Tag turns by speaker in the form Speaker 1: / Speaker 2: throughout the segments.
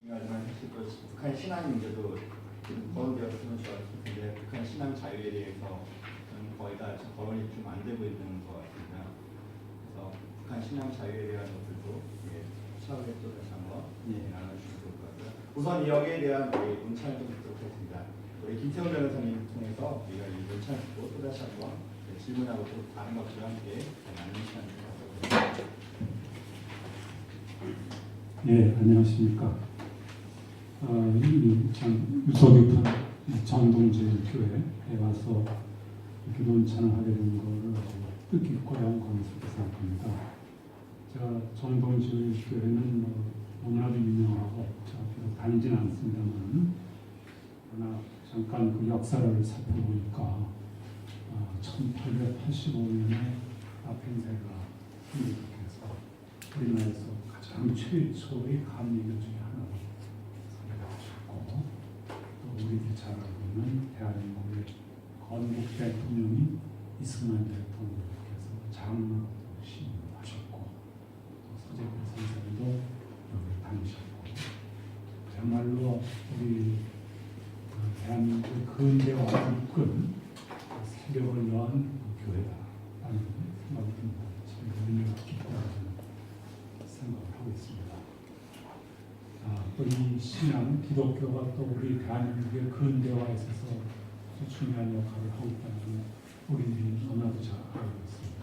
Speaker 1: 하지만 사실 또 북한 신앙 문제도 좀 거론되었으면 좋았을 텐데 북한 신앙 자유에 대해서 저는 거의 다 거론이 좀 안 되고 있는 것 같습니다. 그래서 북한 신앙 자유에 대한 것들도 차후에 또 다시 한번 나눠주시면 좋을 것 같고요. 우선 여기에 대한 우리 문찬을 좀 듣도록 하겠습니다. 우리 김태훈 변호사님 통해서 우리가 이 문찬을 듣고 또 다시 한번 질문하고 또 다른 것들과 함께 나누는 시간을 갖도록 하겠습니다.
Speaker 2: 네, 안녕하십니까. 유서교편 정동제일교회에 와서 기도문찬을 하게 된 것을 아주 뜻깊고 영광스럽게 생각합니다. 제가 정동제일교회는 너무나도 유명하고 제가 비록 다니지는 않습니다만 그러나 잠깐 그 역사를 살펴보니까 1885년에 아펜세가 성립해서 우리나라에서 가장 최초의 감리교 중에 하나로 선택하셨고 또 우리들이 잘 알고 있는 대한민국의 건국 대통령이 이승만 대통령께서 장로도 시임하셨고 또 서재필 선생님도 여기 다니셨고 정말로 우리 대한민국의 근대화를 이끈 세력을 여한 교회다라는 생각이 듭니다. 지금 의미가 깊다는 생각을 하고 있습니다. 또 이 신앙, 기독교가 또 우리 대한민국의 근대화에 있어서 아주 중요한 역할을 하고 있다는 우리들이 너무나도 잘 알고 있습니다.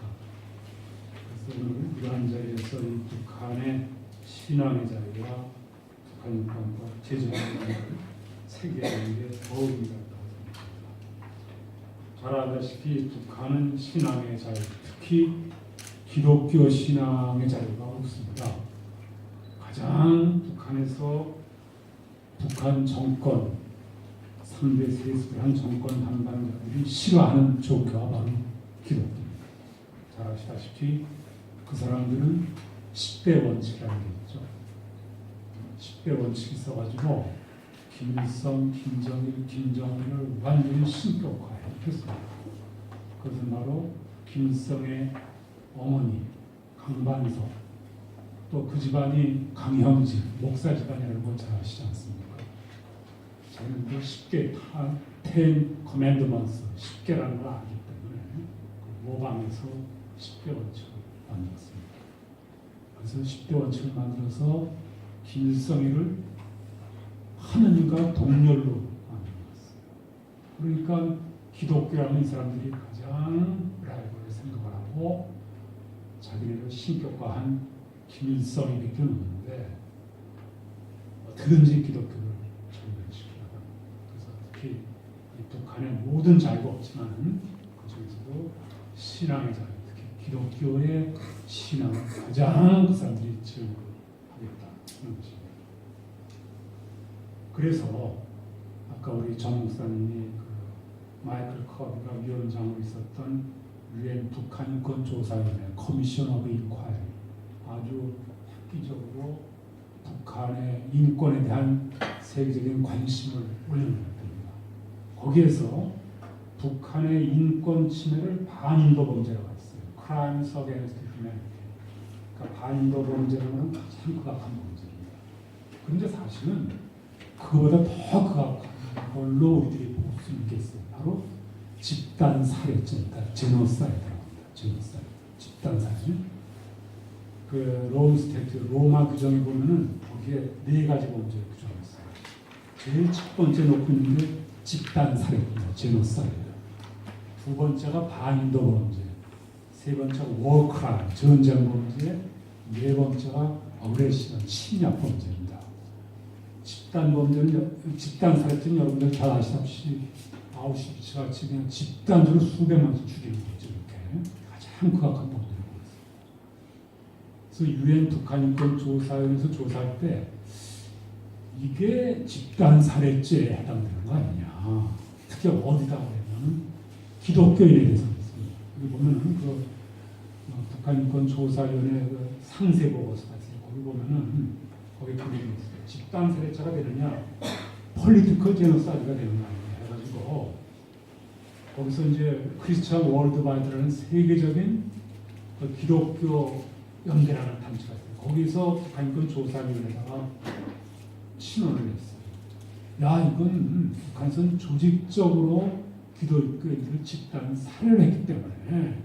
Speaker 2: 그래서 오늘 이러한 자리에서 이 북한의 신앙의 자리와 북한 육관과 제주관을 체계하는 게 더 의미가 있다고 생각합니다. 잘 알다시피 북한은 신앙의 자유, 특히 기독교 신앙의 자유가 없습니다. 가장 북한에서 북한 정권, 상대 세습한 정권 담당자들이 싫어하는 종교가 바로 기독교입니다. 잘 아시다시피 그 사람들은 10대 원칙이라는 게 있죠. 10대 원칙이 있어가지고 김일성, 김정일, 김정은을 완전히 신격화했습니다. 그것은 바로 김일성의 어머니 강반석, 또 그 집안이 강형진, 목사 집안이라는 걸 잘 아시지 않습니까? 저는 그 10개, 10 commandments, 10개라는 걸 알기 때문에 모방해서 10개 원칙을 만들었습니다. 그래서 10대 원칙을 만들어서 김일성이를 하느님과 동렬로 만들었어요. 그러니까 기독교라는 이 사람들이 가장 라이벌을 생각을 하고 자기네를 신격화한 김일성이 느껴놓는데 어떻게든지 기독교를 전멸시키려고 합니다. 그래서 특히 이 북한의 모든 자유가 없지만 그 중에서도 신앙의 자유, 특히 기독교의 신앙을 가장 그 사람들이 증거하겠다는 것입니다. 그래서 아까 우리 정 목사님이 그 마이클 커비가 위원장으로 있었던 유엔 북한 인권 조사위원회 커미션 오브 인콰이리 아주 획기적으로 북한의 인권에 대한 세계적인 관심을 올려놓습니다. 거기에서 북한의 인권 침해를 반인도 범죄라고 했어요. Crimes against humanity. 그러니까 반인도 범죄라는 가장 극악한 범죄입니다. 그런데 사실은 그보다 더 극악한 걸로 우리들이 볼 수 있겠어요. 바로 집단 살해죄입니다. 제노사이드라고 합니다. 제노사이드. 집단 살해. 그 롬 스태튜, 로마 규정에 보면은 거기에 4가지 범죄를 규정했어요. 제일 첫 번째 놓고 있는 게 집단 살해입니다. 제노사이드. 두 번째가 반인도 범죄. 세 번째가 워크라임, 전쟁 범죄. 네 번째가 어그레시브, 침략 범죄입니다. 집단 범죄는, 집단 살해죄는 여러분들 잘 아시다시피 아우슈비츠 같이 그냥 집단적으로 수백만씩 죽이는 거죠. 이렇게 가장 극악한 범죄를 보였어요. 그래서 유엔 북한 인권 조사위원회에서 조사할 때 이게 집단 살해죄에 해당되는 거 아니냐. 특히 어디다 그러면 기독교인에 대해서 그렇습니다. 여기 보면은 그 북한 인권 조사위원회 그 상세 보고서가 있어요. 거기 보면은 거기 그림이 있어요. 집단 살해죄가 되느냐, 폴리티컬 제노사이드가 되는 거 아니냐 해가지고 거기서 이제 크리스천 월드바이드라는 세계적인 그 기독교 연대라는 단체가 있어요. 거기서 북한 인권 조사위원회가 신원을 냈어요. 야, 이건 북한에서는 조직적으로 기독교인들을 집단 살해를 했기 때문에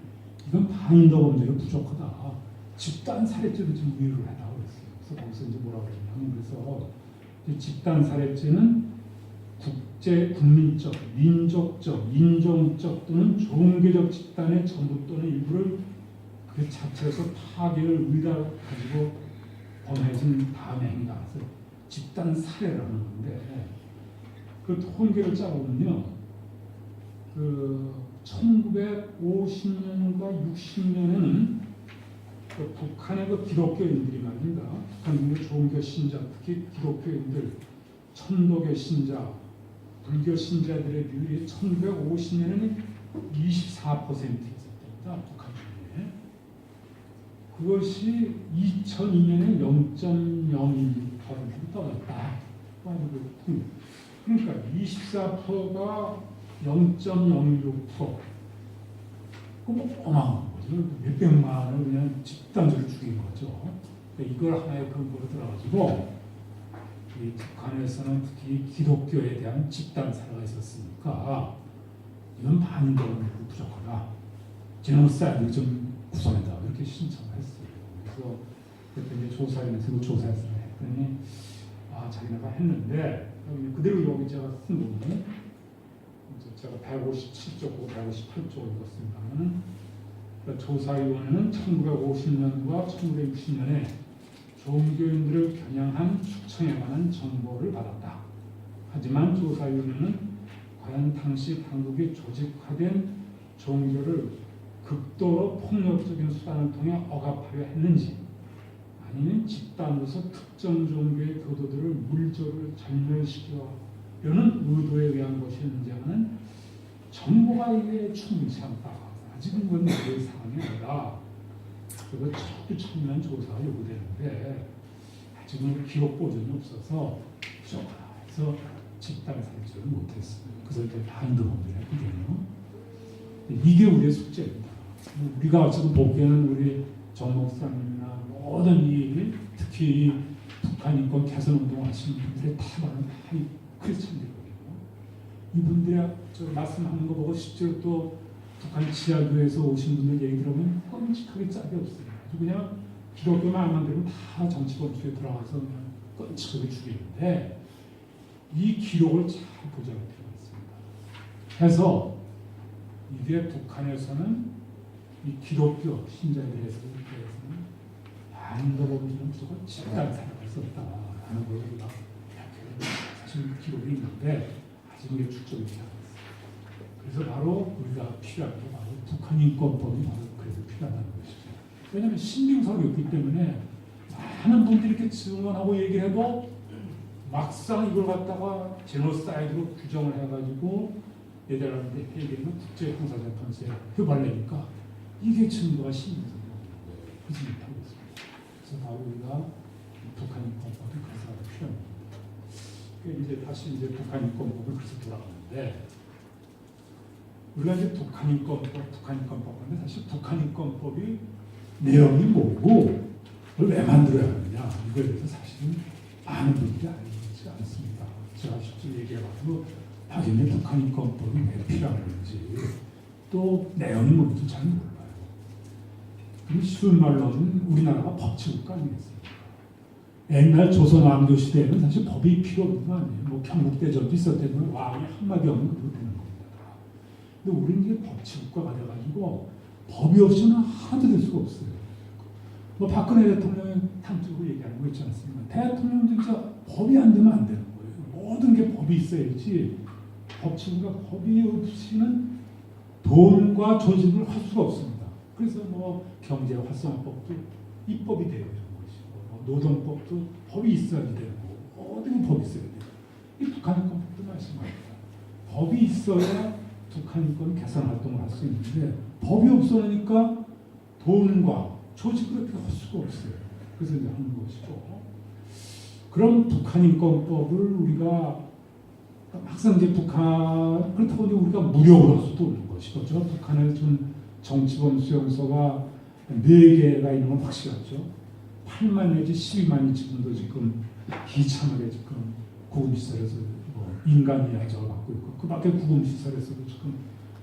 Speaker 2: 이건 반인도범죄로 부족하다. 집단 살해죄로 좀 위로를 해달라고 그랬어요. 그래서 거기서 이제 뭐라고 그랬냐면, 그래서 집단 살해죄는 국제, 국민적, 민족적, 인종적 또는 종교적 집단의 전부 또는 일부를 그 자체에서 파괴를 의도하고 가지고 범해진 다음에 행위다. 그래서 집단 살해라는 건데, 그 통계를 짜보면요, 그 1950년과 60년에는 그 북한의 그 기독교인들이 말입니다. 북한의 종교 신자, 특히 기독교인들, 천도교 신자, 불교 신자들의 비율이 1950년에는 24% 있었답니다. 북한 중에. 그것이 2002년에 0.02%로 떨어졌다. 그러니까 24%가 0.06%. 그럼 어마어마한 거죠. 몇백만을 그냥 집단적으로 죽인 거죠. 그러니까 이걸 하나의 근거로 들어가지고 이 북한에서는 특히 기독교에 대한 집단 살해가 있었으니까 이건 반인도범죄로 부족하다. 제노사이드를 좀 구성해다. 이렇게 신청을 했어요. 그래서 그때 조사위원회에서 조사해서 했더니 자기네가 했는데 그대로 여기 제가 쓴 부분은 제가 157쪽하고 158쪽을 읽었습니다만, 그러니까 조사위원회는 1950년과 1960년에 종교인들을 겨냥한 추천에 관한 정보를 받았다. 하지만 조사위원회는 과연 당시 당국이 조직화된 종교를 극도로 폭력적인 수단을 통해 억압하려 했는지, 아니면 집단으로서 특정 종교의 교도들을 물조를 전멸시키려는 의도에 의한 것이었는지 하는 정보가 이게 충분치 않다. 아직은 그건 그 상황이 아니라 그거 철저한 조사가 요구되는데 아직은 기록 보존이 없어서 부족하다 해서 집단 살해를 못했어요. 그래서 이제 반인도범죄를 했거든요. 이게 우리의 숙제입니다. 우리가 지금 보기에는 우리 정 목사님이나 모든 이 특히 북한 인권 개선 운동하시는 분들의 태반은 다 크리스천들이거든요. 이분들이 말씀하는 거 보고 실제로 또 북한 지하교에서 오신 분들 얘기 들으면 끔찍하게 짝이 없어요. 아주 그냥 기독교 말만 들으면 다 정치범죄에 들어가서 그냥 끔찍하게 죽이는데 이 기록을 잘 보좌할 필요가 있습니다. 해서 이게 북한에서는 이 기독교 신자들에 대해서는 반인도범죄는 무조건 집단 살해가 있었다라는 걸 우리가 사실 기록이 있는데 아직 이게 축적이 되지 않았어요. 그래서 바로 우리가 필요한 게 바로 북한 인권법이 바로 그래서 필요하다는 것이죠. 왜냐하면 신빙성이 없기 때문에 많은 분들이 이렇게 증언하고 얘기를 해도 막상 이걸 갖다가 제노사이드로 규정을 해가지고 네덜란드 헤이게는 국제형사재판소에 hö발내니까 이게 증거가 신빙성이 없는 거예요. 그렇지 못하고 있습니다. 그래서 바로 우리가 북한 인권법이 그래서 필요합니다. 이제 다시 이제 북한 인권법을 그래서 돌아가는데 우리가 이제 북한 인권법인데 사실 북한 인권법이 내용이 뭐고 그걸 왜 만들어야 하느냐 이거에 대해서 사실은 많은 분들이 알지 않습니다. 제가 직접 얘기해가지고 당연히 북한 인권법이 왜 필요한지 또 내용이 뭔지 잘 몰라요. 그럼 쉬운 말로는 우리나라가 법치국가 아니겠습니까? 옛날 조선왕조 시대에는 사실 법이 필요 없는 거 아니에요. 뭐 경국대전도 있었다면 왕이 한마디 없는 그대로 되는 겁니다. 근데 우리는 이제 법치국가가 돼가지고 법이 없이는 하나도 될 수가 없어요. 뭐 박근혜 대통령이 탐쪽으로 얘기하는 거 있지 않습니까? 대통령 진짜 법이 안 되면 안 되는 거예요. 모든 게 법이 있어야지. 법치국가 법이 없이는 돈과 조직을 할 수가 없습니다. 그래서 뭐 경제 활성화법도 입법이 되어야 되는 것이고, 노동법도 법이 있어야 되고, 모든 법이 있어야 돼요. 이 북한 인권법도 마찬가지입니다. 법이 있어야 북한 인권 개선 활동을 할 수 있는데 법이 없으니까 돈과 조직을 어떻게 할 수가 없어요. 그래서 이제 하는 것이고. 그럼 북한 인권법을 우리가 막상 이제 북한 그렇다고 이제 우리가 무력으로 할 수도 없는 것이고, 북한에 준 정치범 수용소가 4개가 있는 건 확실하죠. 8만 내지 12만이 지금도 지금 비참하게 지금 구금시설에서 뭐 인간이 야적을 받고 있고 그 밖에 구금시설에서도 지금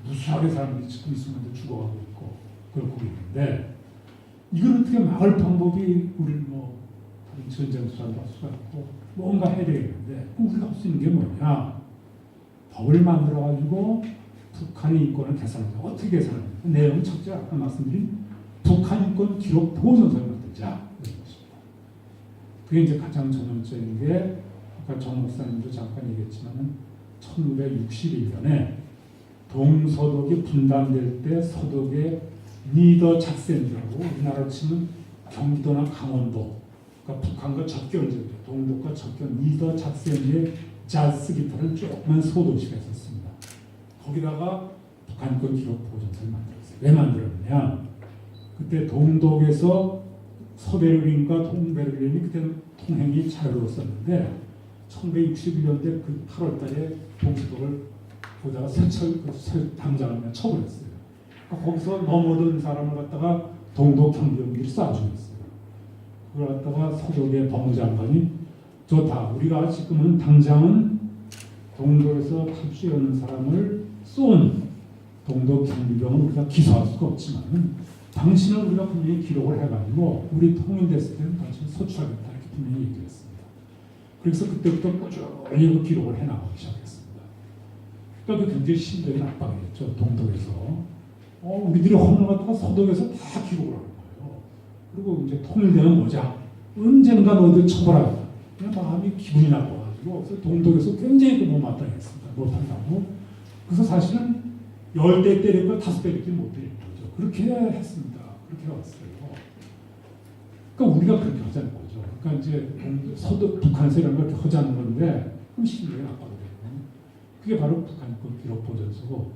Speaker 2: 무수하게 사람들이 지금 이 순간에 죽어가고 있고 그렇고 있는데 이걸 어떻게 막을 방법이 우리 뭐 다른 전쟁 수사도 할 수가 있고 뭔가 해야 되겠는데 우리가 할 수 있는 게 뭐냐? 법을 만들어가지고 북한의 인권을 개선하자. 어떻게 개선하냐? 내용 첫째 아까 말씀드린 북한 인권 기록 보존서를 만들자 이런 것입니다. 그게 이제 가장 전형적인 게 아까 정 목사님도 잠깐 얘기했지만은 1961년에 동서독이 분단될 때 서독의 니더 작센지라고 우리나라로 치면 경기도나 강원도 그러니까 북한과 접경지죠. 동독과 접경 니더 작센지의 자즈 기타를 조그만 소도시가 있었습니다. 거기다가 북한권 기록 보존서를 만들었어요. 왜 만들었냐? 그때 동독에서 서베를린과 동베를린이 그때 통행이 자유로웠었는데 1961년대 그 8월달에 동서독을 보다가 새 당장을 처벌했어요. 그러니까 거기서 넘어든 사람을 갖다가 동독 경비원들이 쏴 죽였어요. 그걸 갖다가 서독의 법무장관이 좋다. 우리가 지금은 당장은 동독에서 탈주하는 사람을 쏜 동독 경비병은 우리가 기소할 수가 없지만 당신은 우리가 분명히 기록을 해가지고 우리 통일됐을 때는 당신을 소추하겠다 이렇게 분명히 얘기했습니다. 그래서 그때부터 꾸준히 그 기록을 해나가기 시작했습니다. 그러니까 그 굉장히 심적인 압박이었죠. 동독에서 우리들이 헌을 갖다가 서독에서 다 기록을 하는 거예요. 그리고 이제 통일되면 뭐자 언젠가 너희들 처벌하겠다. 그냥 마음이 기분이 나빠가지고 그래서 동독에서 굉장히 그 못마땅했습니다. 못한다고. 그래서 사실은 10대 때릴 걸 5배 이렇게 못 때리는 거죠. 그렇게 했습니다. 그렇게 왔어요. 그러니까 우리가 그렇게 하자는 거죠. 그러니까 이제 서독 북한에서 이런 걸 이렇게 하자는 건데 그럼 심리가 나빠거든요. 그게 바로 북한권 기록 보존서고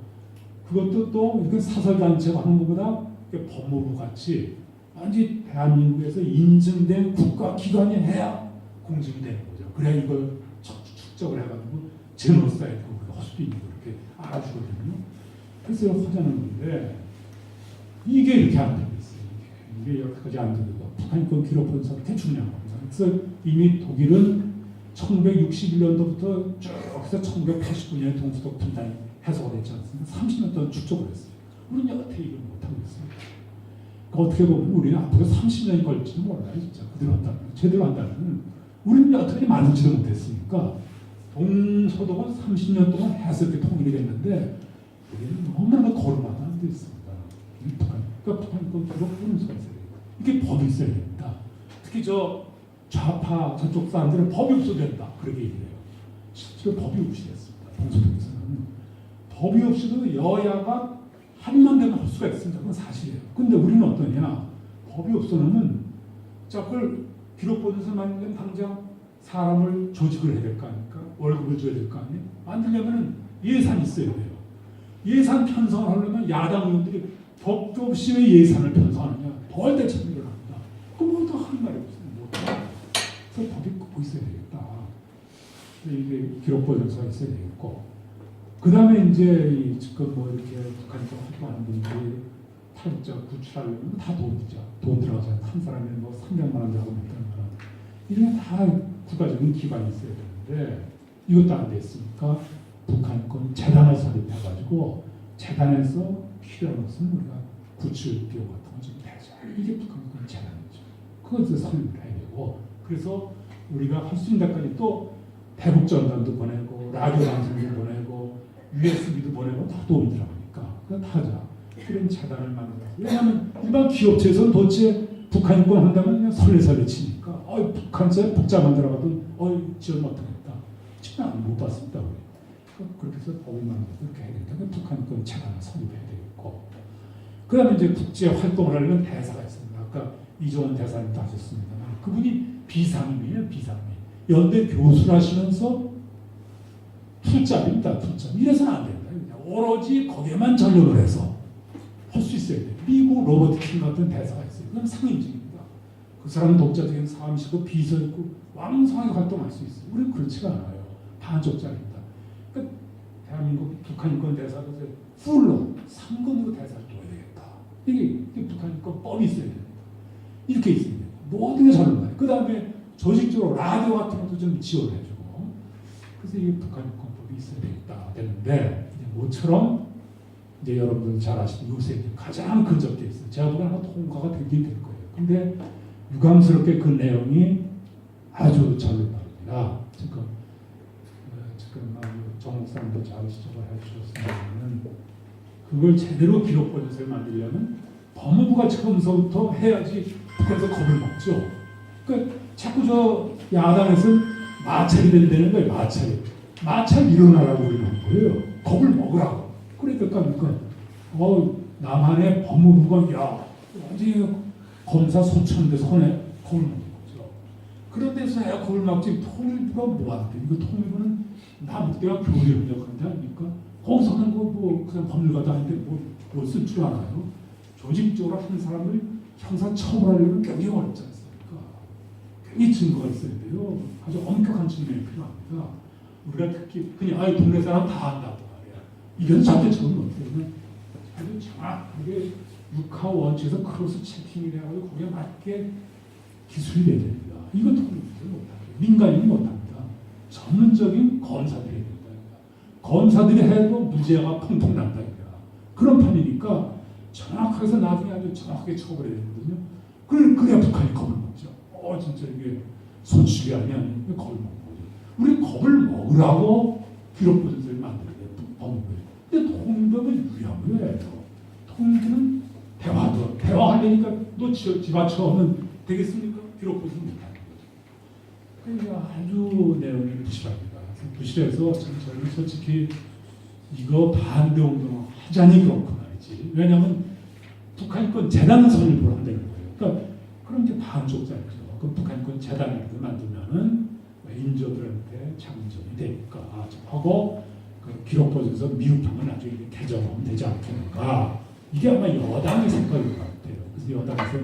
Speaker 2: 그것도 또 이건 사설단체가 하는 것보다 법무부 같이 완전히 대한민국에서 인증된 국가기관이 해야 공증이 되는 거죠. 그래야 이걸 축적을 해가지고 제노사이드 우리가 할 수도 있는 거 이렇게 알아주거든요. 그래서 하자는 건데 이게 이렇게 안 되고 있어요. 이게 여기까지 안 되고 북한권 기록 보존서 이렇게 중요한 겁니다. 그래서 이미 독일은 1961년도부터 쭉 해서 1989년에 동서독 분단이 해소가 됐지 않습니까? 30년 동안 축적을 했어요. 우리는 여태 이걸 못하고 있습니다. 그러니까 어떻게 보면 우리는 앞으로 30년이 걸릴지도 몰라요. 진짜 그대로 한다면. 제대로 한다면 우리는 여태까지 만들지도 못했으니까 동서독은 30년 동안 해서 이렇게 통일이 됐는데 우리는 너무나 걸음마다 안 돼 있습니다. 그러니까 북한권 기록 보존서가 있어야 돼요. 이게 법이 있어야 됩니다. 특히 저 좌파 저쪽 사람들은 법이 없어도 된다. 그렇게 얘기해요. 실제로 법이 없이 됐습니다. 동서독에서는. 법이 없이도 여야가 합의만 되면 할 수가 있습니다. 그건 사실이에요. 근데 우리는 어떠냐? 법이 없어놓으면 자, 그걸 기록 보존서 만들면 당장 사람을 조직을 해야 될 거 아닙니까? 월급을 줘야 될 거 아니에요? 만들려면 예산이 있어야 돼요. 예산 편성을 하려면 야당 의원들이 법도 없이 왜 예산을 편성하느냐? 벌떼처럼 일어납니다. 그럼 또 하는 말이 없어요. 그래서 법이 꼭 있어야 되겠다. 이게 기록 보존서가 있어야 되겠고 그 다음에 이제 지금 뭐 이렇게 북한에서 활동하는 분들이 탈자 구출하려면 다 돈이죠. 돈 들어가서 한 사람이 뭐 300만 원 들어가고 몇백만 원. 이런 게 다 국가적인 기관이 있어야 되는데 이것도 안 됐으니까 북한권 재단을 설립해가지고 재단에서 필요한 것은 우리가 구출 비용 같은 거 좀 대죠. 이게 북한권 재단이죠. 그것을 설립을 해야 되고 그래서 우리가 할 수 있는 데까지 또 대북 전단도 보내고 라디오 방송도 보내고 USB도 보내고 다 도움이 들어가니까 그건 다 하자. 그런 재단을 만들어서 왜냐하면 일반 기업체에서는 도대체 북한 인권 한다면 그냥 설레설레 치니까 북한에 복자 만들어가도 지원 못하겠다. 지금 못 봤습니다. 우리. 그렇게 해서 법을 만들어서 그렇게 해야 된다. 북한 인권 재단을 설립해야 되겠고 그 다음에 이제 국제 활동을 하려면 대사가 있습니다. 아까 이종원 대사님도 하셨습니다만 그분이 비상임이에요. 비상임. 연대 교수를 하시면서 풀잡입니다. 풀잡. 이래서는 안 된다. 오로지 거기에만 전력을 해서 할 수 있어야 돼요. 미국 로버트 킹 같은 대사가 있어요. 그건 상임직입니다. 그 사람은 독자적인 사무실고 비서 있고 왕성하게 활동할 수 있어요. 우리는 그렇지가 않아요. 반쪽짜리입니다. 그러니까 대한민국 북한인권 대사가 풀로 상권으로 대사를 둬야 되겠다. 이게 북한인권 법이 있어야 됩니다. 이렇게 있습니다. 모든 게 저런 거예요. 그 다음에 조직적으로 라디오 같은 것도 좀 지원해주고 그래서 이게 북한 인권법이 있어야 되겠다 되는데 이제 모처럼 이제 여러분들 잘 아시는 요새 이제 가장 근접돼 있어요. 제가 보기에는 아마 통과가 되긴 될 거예요. 근데 유감스럽게 그 내용이 아주 절반입니다. 지금 정 목사님도 잘 지적을 해주셨습니다만 그걸 제대로 기록 보면서 만들려면 법무부가 처음서부터 해야지 북한에서 겁을 먹죠. 그러니까 자꾸 저 야당에서는 마찰이 된다는 거예요. 마찰 일어나라고 그러는 거예요. 겁을 먹으라고. 그러니까 남한의 법무부가 야 완전히 검사 소천대 손에 겁을 먹는 거죠. 그런 데서 야 겁을 막지 통일부가 뭐한테 이거 통일부는 남대와 교류 협력한다 아닙니까? 거기서는 뭐 그냥 법률가다 하는데 뭐 쓸 줄 알아요? 조직적으로 한 사람을 형사 처벌하려면 굉장히 어렵지 않습니까? 굉장히 증거가 있어야 돼요. 아주 엄격한 측면이 필요합니다. 우리가 특히 그냥 동네 사람 다 한다고 말이야. 이건 자체적으로 못되면 아주 정확하게 육하 원칙에서 크로스 체킹을 해가지고 거기에 맞게 기술이 돼야 됩니다. 이것도 못합니다. 민간인이 못합니다. 전문적인 검사들이 해야 된다. 검사들이 해도 무죄가 펑펑 난다. 그런 판이니까 정확하게 해서 나중에 아주 정확하게 처벌해야 되거든요. 그래야 북한이 겁을 먹죠. 진짜 이게 손쉽게 아니면 겁을 먹는 거죠. 우리 겁을 먹으라고 기록보증서를 만들어야 돼요. 법무부에. 근데 통일법은 유리한 거예요. 통일부는 대화하려니까 너 집어쳐오면 되겠습니까? 기록보증서 못하는 거죠. 그러니까 아주 내용이 부실합니다. 부실해서 저는 솔직히 이거 반대 운동 하자니 그렇고 말이지. 왜냐하면 북한인권 재단 설립을 한다는 거예요. 그러니까 그런 게 반쪽짜리죠. 그 북한인권 재단을 만들면은 인조들한테 장점이 되니까 하고 그 기록보증서 미흡하면 나중에 개정하면 되지 않겠는가. 이게 아마 여당의 생각인 것 같아요. 그래서 여당에서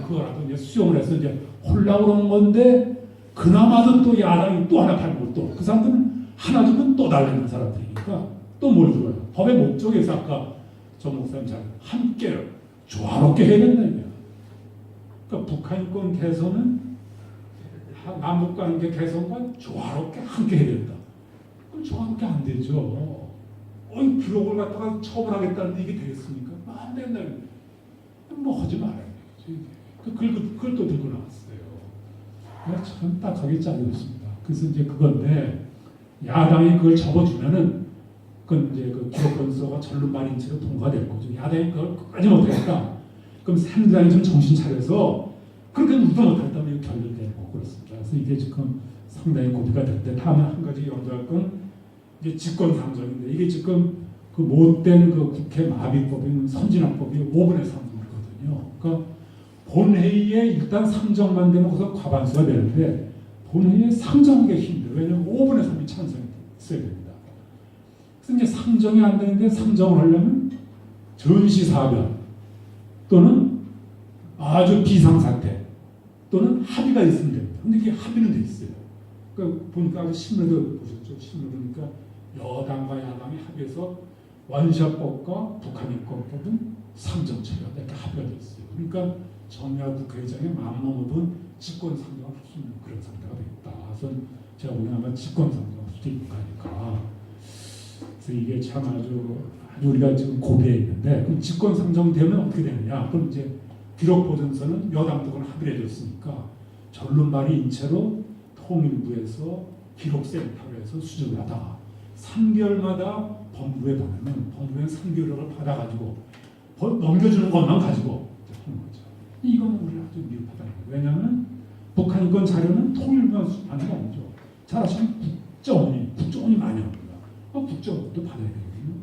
Speaker 2: 그거라도 이제 수용을 해서 이제 홀라고 그러는 건데 그나마도 또 야당이 또 하나 팔고 또 그 사람들은 하나 주면 또 달라는 사람들이니까 또 뭘 들어요. 법의 목적에서 아까 정 목사님 잘 함께 조화롭게 해야 된다 이거야. 그러니까 북한인권 개선은 남북관계 개선과 조화롭게 함께 해야 된다. 그럼 조화롭게 안 되죠. 기록을 갖다가 처벌하겠다는데 이게 되겠습니까? 안 된다. 뭐 하지 말아야지. 그걸 또 들고 나왔어요. 참 딱하게 짜여있습니다. 그래서 이제 그건데 야당이 그걸 접어주면은 그건 이제 그 기록권서가 전륜발인 채로 통과될 거죠. 야당이 그걸 끝까지 못하겠다. 그럼 새누리당이 좀 정신 차려서 그렇게 우도 못했다면 결렬되고 그렇습니다. 그래서 이게 지금 상당히 고비가 될 때 다만 한 가지 염두할 건 이제 직권상정인데 이게 지금 그 못된 그 국회 마비법인 선진화법이 5분의 3이거든요. 그러니까 본회의에 일단 상정만 되면 거기서 과반수가 되는데 본회의에 상정하기가 힘들어요. 왜냐하면 5분의 3이 찬성이 있어야 됩니다. 그래서 이제 상정이 안 되는데 상정을 하려면 전시사변 또는 아주 비상사태 또는 합의가 있으면 됩니다. 근데 이게 합의는 돼 있어요. 그러니까 보니까 신문에도 보셨죠. 신문 보니까 여당과 야당이 합의해서 원샷법과 북한인권법은 상정 처리하다 이렇게 합의가 돼 있어요. 그러니까 정야 국회의장의 마음먹은 직권 상정을 할 수 있는 그런 상태가 되겠다. 그래서 제가 보기에는 아마 직권 상정할 수도 있는 거니까. 그래서 이게 참 아주 우리가 지금 고비에 있는데 그럼 직권 상정되면 어떻게 되느냐? 그럼 이제 기록보증서는 여당 쪽은 합의를 해줬으니까 전론발의 인체로 통일부에서 기록센터로 해서 수정을 하다가 3개월마다 법무부에 보내면 법무부에 3개월을 받아가지고 넘겨주는 것만 가지고 하는 거죠. 이거는 우리가 아주 미흡하다는 거예요. 왜냐하면 북한인권 자료는 통일부만 수집하는 게 아니죠. 잘 아시면 국정원이 많이 옵니다. 국정원도 받아야 되거든요.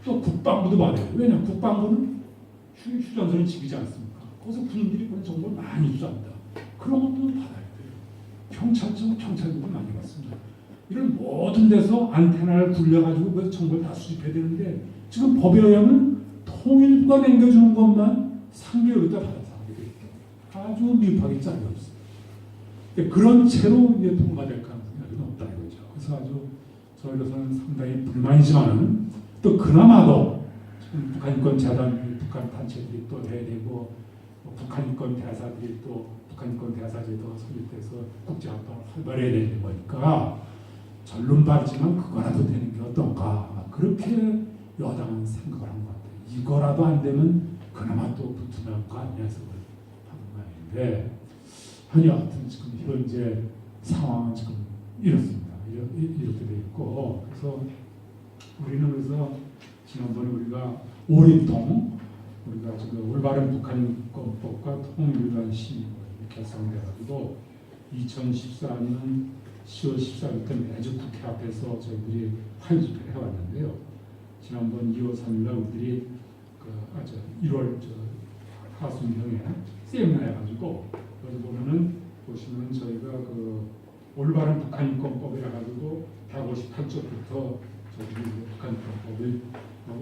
Speaker 2: 또 국방부도 받아야 돼요. 왜냐하면 국방부는 휴전선을 지키지 않습니까? 거기서 군인들이 그런 정보를 많이 수사합니다. 그런 것도 받아야 돼요. 경찰국을 많이 받습니다. 이런 모든 데서 안테나를 굴려가지고 그 정보를 다 수집해야 되는데 지금 법에 의하면 통일부가 남겨주는 것만 3개월 있다 받아서 하게 돼요. 아주 미흡하게 짜여 있습니다. 그런 채로 이제 통과될 가능성이 아주 높다는 거죠. 그래서 아주 저희로서는 상당히 불만이지만 또 그나마도 북한인권 재단, 북한 단체들이 또 해야 되고 북한 인권 대사들이 또 북한 인권 대사제도가 설립돼서 국제활동을 활발해야 되는 거니까 결론 바르지만 그거라도 되는 게 어떤가 그렇게 여당은 생각을 한 것 같아요. 이거라도 안 되면 그나마 또 붙으면 거 아니냐 해서 하는 거인데 여하튼 지금 현재 상황은 지금 이렇습니다. 이렇게 돼 있고 그래서 우리는 그래서 지난번에 우리가 오림통 우리가 지금 올바른 북한인권법과 통일위반 심의를 결성돼가지고 2014년 10월 14일부터 매주 국회 앞에서 저희들이 화요 집회를 해왔는데요. 지난번 2월 3일날 우리들이 1월 하순경에 세미나 해가지고 여기 보면은 보시면 저희가 올바른 북한인권법이라 가지고 158쪽부터 저희들이 북한인권법을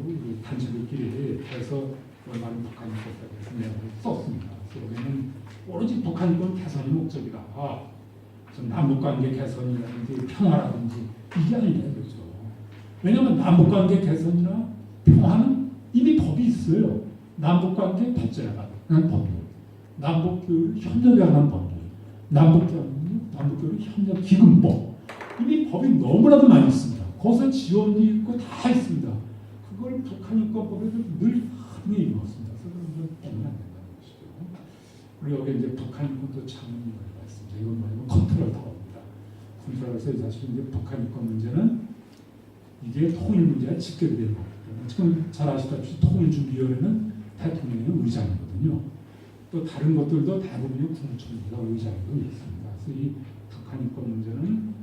Speaker 2: 우리 단체들끼리 해서 올바른 북한인권법에서 내용을 썼습니다. 그러면은 오로지 북한인권 개선이 목적이다. 남북관계 개선이라든지 평화라든지 이게 아니냐 그렇죠. 왜냐하면 남북관계 개선이나 평화는 이미 법이 있어요. 남북관계 발전에 관한 법률, 남북교류 협력에 관한 법률, 남북교류 협력 기금법 이미 법이 너무나도 많이 있습니다. 거기서 지원도 있고 다 있습니다. 그걸 북한인권법에서 늘 흔히 읽었습니다. 그래서 그런 건 때문에 안 된다는 것이죠. 우리 여기 이제 북한인권도 참 있습니다. 이건 뭐냐면 컨트롤 타워입니다. 컨트롤에서 사실 이제 북한인권 문제는 이게 통일 문제가 직결이 되는 거거든요. 지금 잘 아시다시피 통일준비위원회는 대통령의 의장이거든요. 또 다른 것들도 대부분이 국무총리가 의장이고 있습니다. 그래서 이 북한인권 문제는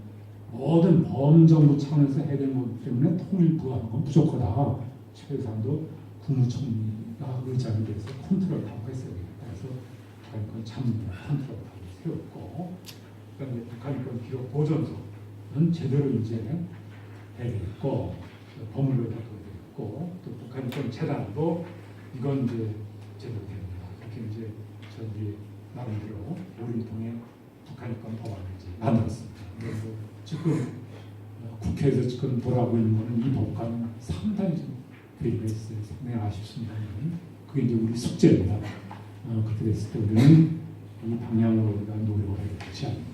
Speaker 2: 모든 범정부 차원에서 해결되는 것 때문에 통일부가 하는 건 부족하다. 최소한도 국무총리가 의장이 돼서 컨트롤 타워가 있어야 되겠다. 그래서 북한인권 참모가 컨트롤 타워를 세웠고 그다음에 북한인권 기록 보존소는 제대로 이제 해야되겠고 법률로 바꿔야되겠고 또 북한인권 재단도 이건 이제 제대로 됩니다. 그렇게 이제 저희 나름대로 오림통에 북한인권 법안을 이제 만들었습니다. 그래서 지금 국회에서 지금 돌아오고 있는 거는 이 법과는 상당히 좀 괴리가 있어요. 상당히 아쉽습니다. 그게 이제 우리 숙제입니다. 그렇게 됐을 때 우리는 이 방향으로 우리가 노력을 해야 되지 않나.